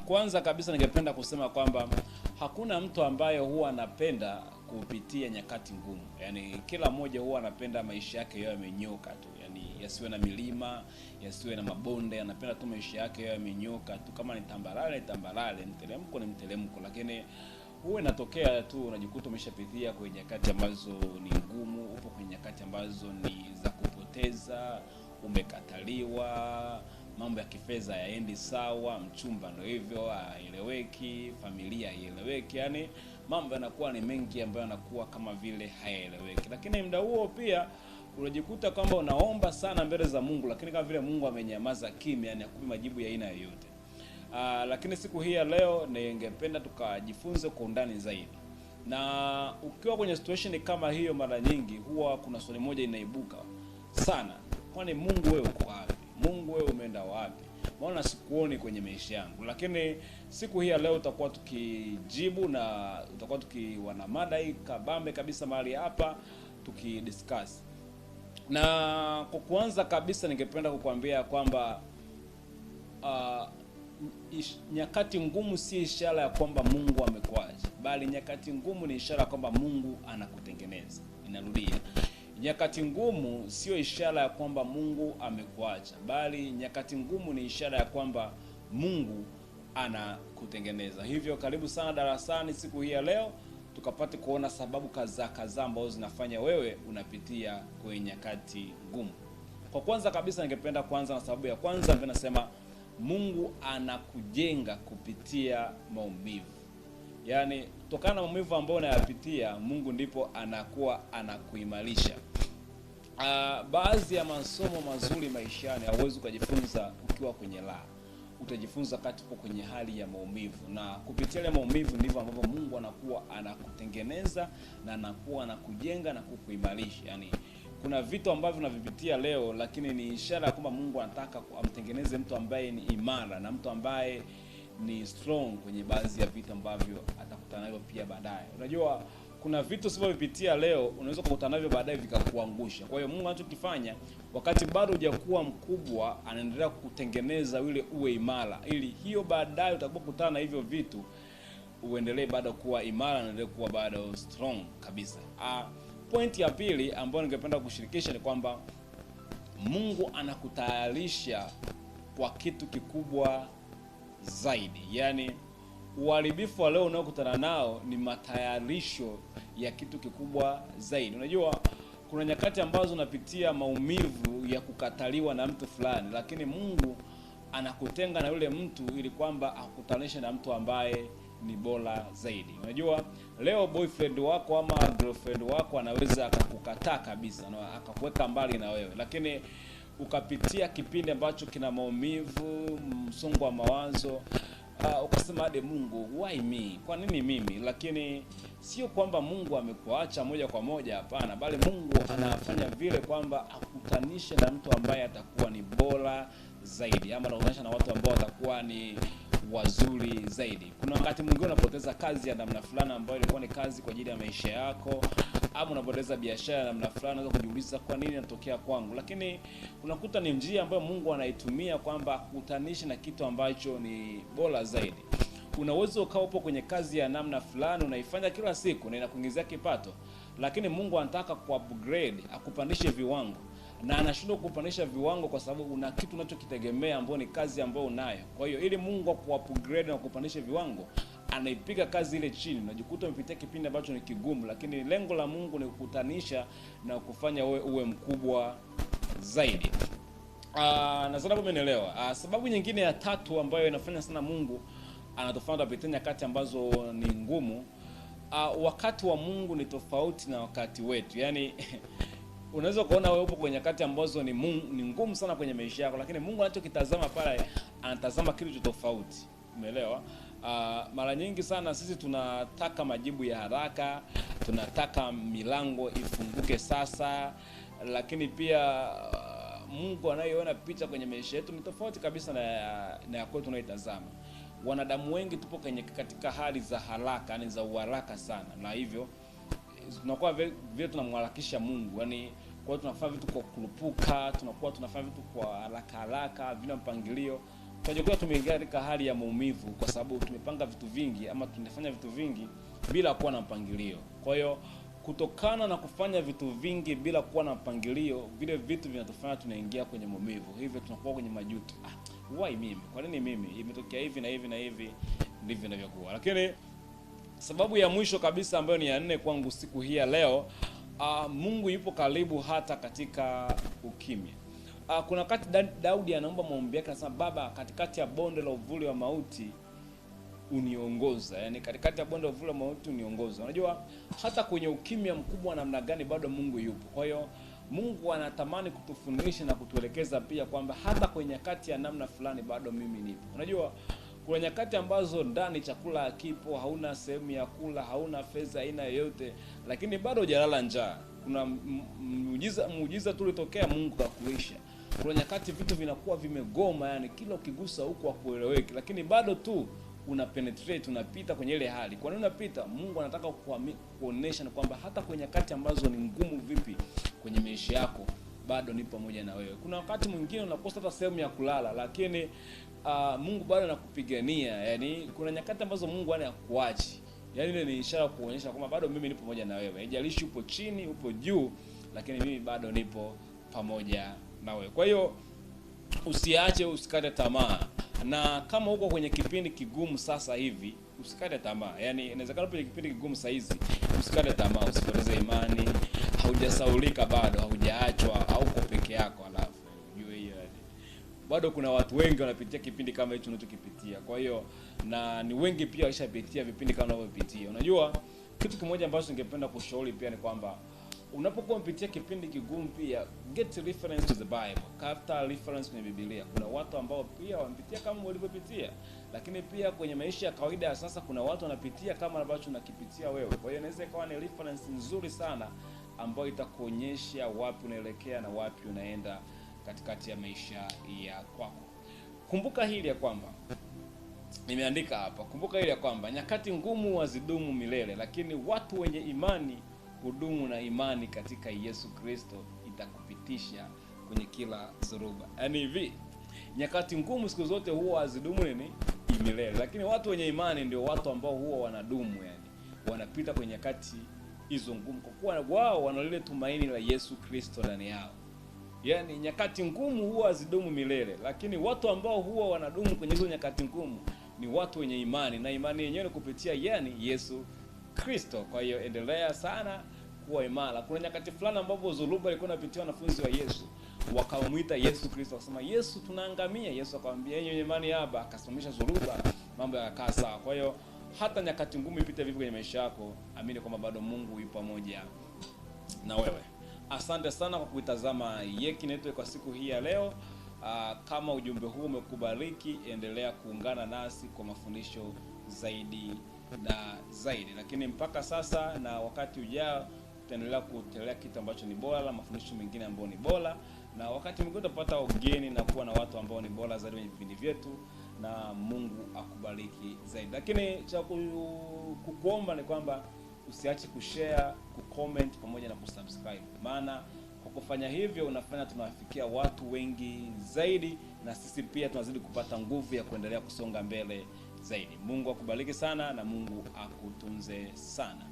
Kwanza kabisa ningependa kusema kwamba hakuna mtu ambaye huwa anapenda kupitia nyakati ngumu. Yaani kila mmoja huwa anapenda maisha yake yawe yamenyoka tu. Yaani yasiwe na milima, yasiwe na mabonde, anapenda tu maisha yake yawe yamenyoka tu. Kama ni tambarare, tambarare, mteremko ni mteremko. Lakini huwa inatokea tu unajikuta umeshapitia kwenye nyakati ambazo ni ngumu, upo kwenye nyakati ambazo ni za kupoteza, umekataliwa, mambo ya kifedha hayaendi sawa, mchumba ndio hivyo haeleweki, familia haieleweki, yani mambo yanakuwa ni mengi ambayo yanakuwa kama vile hayaeleweki. Lakini muda huo pia unajikuta kwamba unaomba sana mbele za Mungu, lakini kama vile Mungu amenyamaza kimya, yani hakupi majibu ya aina yoyote. Lakini siku hii ya leo ningependa tukajifunze kwa undani zaidi. Na ukiwa kwenye situation kama hiyo, mara nyingi huwa kuna swali moja inaibuka sana. Kwani Mungu wewe uko wapi? Mungu wewe umeenda wapi? Maana sikuoni kwenye maisha yangu. Lakini siku hii ya leo tutakuwa tukijibu na tutakuwa tukiwa na mada hii kabambe kabisa mahali hapa tukidiscuss. Na kwa kuanza kabisa ningependa kukuambia kwamba nyakati ngumu si ishara ya kwamba Mungu amekuacha, bali nyakati ngumu ni ishara ya kwamba Mungu anakutengeneza. Inarudia. Nyakati ngumu sio ishara ya kwamba Mungu amekuacha, bali nyakati ngumu ni ishara ya kwamba Mungu anakutengeneza. Hivyo karibu sana darasani siku hii ya leo tukapate kuona sababu kadhaa ambazo zinafanya wewe unapitia kwenye nyakati ngumu. Kwa kwanza kabisa ningependa kuanza na sababu ya kwanza ambayo nasema Mungu anakujenga kupitia maumivu. Yaani kutokana na maumivu ambayo unayapitia, Mungu ndipo anakuwa anakuimarisha. Baadhi ya masomo mazuri maishani hauwezi kujifunza ukiwa kwenye raha. Utajifunza wakati upo kwenye hali ya maumivu, na kupitia ile maumivu ndivyo ambavyo Mungu anakuwa anakutengeneza na anakuwa anakujenga na kukuimarisha. Yaani kuna vitu ambavyo unavipitia leo, lakini ni ishara kwamba Mungu anataka amtengeneze mtu ambaye ni imara na mtu ambaye ni strong kwenye baadhi ya vitu ambavyo atakutana navyo pia baadaye. Unajua kuna vitu usivyovipitia leo unaweza kukutana navyo baadaye vikakuangusha. Kwa hiyo Mungu anachokifanya wakati bado hujakuwa mkubwa, anaendelea kukutengeneza yule uwe imara, ili hiyo baadaye utakapokutana na hivyo vitu uendelee bado kuwa imara na uendelee kuwa bado strong kabisa. Point ya pili ambayo ningependa kushirikisha ni kwamba Mungu anakutayarisha kwa kitu kikubwa zaidi. Yaani uharibifu wa leo unaokutana nao ni matayarisho ya kitu kikubwa zaidi. Unajua kuna nyakati ambazo unapitia maumivu ya kukataliwa na mtu fulani, lakini Mungu anakutenga na yule mtu ili kwamba akutanishe na mtu ambaye ni bora zaidi. Unajua leo boyfriend wako ama girlfriend wako anaweza akakukataa kabisa na akakuweka mbali na wewe, lakini ukapitia kipindi ambacho kina maumivu, msongo wa mawazo, ukasema hadi Mungu, why me? Kwa nini mimi? Lakini sio kwamba Mungu amekuacha moja kwa moja, hapana, bali Mungu anafanya vile kwamba akutanishe na mtu ambaye atakuwa ni bora zaidi, ama anaonyesha na watu ambao watakuwa ni wazuri zaidi. Kuna wakati mwingine unapoteza kazi ya namna fulani ambayo ilikuwa ni kazi kwa ajili ya maisha yako, ama unapoteza biashara ya namna fulani, unaweza kujiuliza kwa nini inatokea kwangu, lakini unakuta ni njia ambayo Mungu anaitumia kwamba akutanishe na kitu ambacho ni bora zaidi. Unaweza ukawa upo kwenye kazi ya namna fulani unaifanya kila siku na inakuingizia kipato, lakini Mungu anataka ku-upgrade, akupandishe viwango, na anashindwa kupandisha viwango kwa sababu una kitu unachokitegemea ambayo ni kazi ambayo unayo. Kwa hiyo ili Mungu aku-upgrade na kupandisha viwango, anaipiga kazi ile chini. Unajikuta umepitia kipindi ambacho ni kigumu, lakini lengo la Mungu ni kukutanisha na kufanya wewe uwe mkubwa zaidi. Na sababu umenielewa. Sababu nyingine ya tatu ambayo inafanya sana Mungu anatufanya tupitie nyakati ambazo ni ngumu, wakati wa Mungu ni tofauti na wakati wetu. Yaani unaweza kuona wewe upo kwenye nyakati ambazo ni ngumu sana kwenye maisha yako, lakini Mungu anachokitazama pale, anatazama kitu tofauti. Umeelewa? Mara nyingi sana sisi tunataka majibu ya haraka, tunataka milango ifunguke sasa, lakini pia Mungu anayeona picha kwenye maisha yetu ni tofauti kabisa na ya kwetu tunaitazama. Wanadamu wengi tupo katika hali za haraka, yani za uharaka sana, na hivyo tunakuwa vile tunamharakisha Mungu. Yaani kwa hiyo tunafanya vitu kwa kurupuka, tunafanya vitu kwa haraka, vina mpangilio. tunajikuta tumeingia katika hali ya maumivu kwa sababu tumepanga vitu vingi ama tunafanya vitu vingi bila kuwa na mpangilio. Kwa hiyo kutokana na kufanya vitu vingi bila kuwa na mpangilio, vile vitu vinatufanya tunaingia kwenye maumivu. Hivyo tunakuwa kwenye majuto. Why mimi? Kwa nini mimi? Imetokea hivi na hivi na hivi, ndivyo inavyokuwa. Lakini sababu ya mwisho kabisa ambayo ni ya 4 kwangu siku hii ya leo, Mungu yupo karibu hata katika ukimya. Kuna wakati Daudi anaomba maombi yake, anasema Baba, katikati ya bonde la uvuli wa mauti uniongoza. Yani katikati ya bonde la uvuli wa mauti uniongoza. Unajua hata kwenye ukimya mkubwa namna gani bado Mungu yupo. Kwa hiyo Mungu anatamani kutufundisha na kutuelekeza pia kwamba hata kwenye nyakati ya namna fulani bado mimi nipo. Unajua kuna nyakati ambazo ndani chakula hakipo, hauna sehemu ya kula, hauna fedha aina yoyote, lakini bado hujalala njaa. Kuna muujiza tu ulitokea, Mungu kakuisha. Kuna nyakati vitu vinakuwa vimegoma, yani kila ukigusa huko hakueleweki, lakini bado tu una penetrate, unapita kwenye ile hali. Kwa nini unapita? Mungu anataka kuonesha na kwamba hata kwenye nyakati ambazo ni ngumu vipi kwenye maisha yako, bado ni pamoja na wewe. Kuna wakati mwingine unakosa hata sehemu ya kulala, lakini Mungu bado anakupigania. Yani kuna nyakati ambazo Mungu anakuachi. Yani ile ni ishara kuonyesha kwamba bado mimi nipo pamoja na wewe. Haijalishi upo chini, upo juu, lakini mimi bado nipo pamoja na wewe. Kwa hiyo usiache, usikate tamaa. Na kama uko kwenye kipindi kigumu sasa hivi, usikate tamaa. Yani inawezekana kwenye kipindi kigumu sasa hizi, usikate tamaa, usipoteze imani. Haujasaulika bado, haujaachwa, hauko peke yako. Alafu ujue hiyo bado kuna watu wengi wanapitia kipindi kama hicho unachokipitia. Kwa hiyo na ni wengi pia walishapitia vipindi kama unavyopitia. Unajua kitu kimoja ambacho ningependa kushauri pia ni kwamba unapokuwa unapitia kipindi kigumu pia get reference to the Bible. Kafta reference kwenye Biblia. Kuna watu ambao pia wamepitia kama walivyopitia. Lakini pia kwenye maisha ya kawaida ya sasa kuna watu wanapitia kama ambacho unakipitia wewe. Kwa hiyo inaweza ikawa ni reference nzuri sana ambayo itakuonyesha wapi unaelekea na wapi unaenda katikati ya maisha ya kwako. Kumbuka hili ya kwamba nimeandika hapa, kumbuka hili ya kwamba nyakati ngumu hazidumu milele, lakini watu wenye imani hudumu, na imani katika Yesu Kristo itakupitisha kwenye kila dhoruba. Yaani hivi, nyakati ngumu siku zote huwa hazidumu milele, lakini watu wenye imani ndio watu ambao huwa wanadumu, yani wanapita kwenye nyakati hizo ngumu kwa kuwa wao wana lile tumaini la Yesu Kristo ndani yao. Yani nyakati ngumu huwa hazidumu milele, lakini watu ambao huwa wanadumu kwenye hizo nyakati ngumu ni watu wenye imani, na imani yenyewe ni kupitia Yesu Kristo. Kwa hiyo endelea sana kuwa imara. Kuna nyakati fulani ambapo Zuluba alikuwa anapitia wanafunzi wa Yesu, wakamuita Yesu Kristo, akasema Yesu tunaangamia. Yesu akamwambia yeye imani hapa, akasimamisha Zuluba, mambo yakakaa sawa. Kwa hiyo hata nyakati ngumu ipite vipi kwenye maisha yako, amini kwamba bado Mungu yupo pamoja na wewe. Asante sana kwa kuitazama Yeki Network kwa siku hii ya leo. Kama ujumbe huu umekubariki, endelea kuungana nasi kwa mafundisho zaidi na zaidi. Lakini mpaka sasa na wakati ujao tutaendelea kutelea kitu ambacho ni bora, mafundisho mengine ambayo ni bora, na wakati mwingine utapata ugeni na kuwa na watu ambao ni bora zaidi kwenye vipindi vyetu, na Mungu akubariki zaidi. Lakini cha kukuomba ni kwamba usiache kushare, kucomment pamoja na kusubscribe. Maana kwa kufanya hivyo unafanya tunawafikia watu wengi zaidi, na sisi pia tunazidi kupata nguvu ya kuendelea kusonga mbele zaidi. Mungu akubariki sana na Mungu akutunze sana.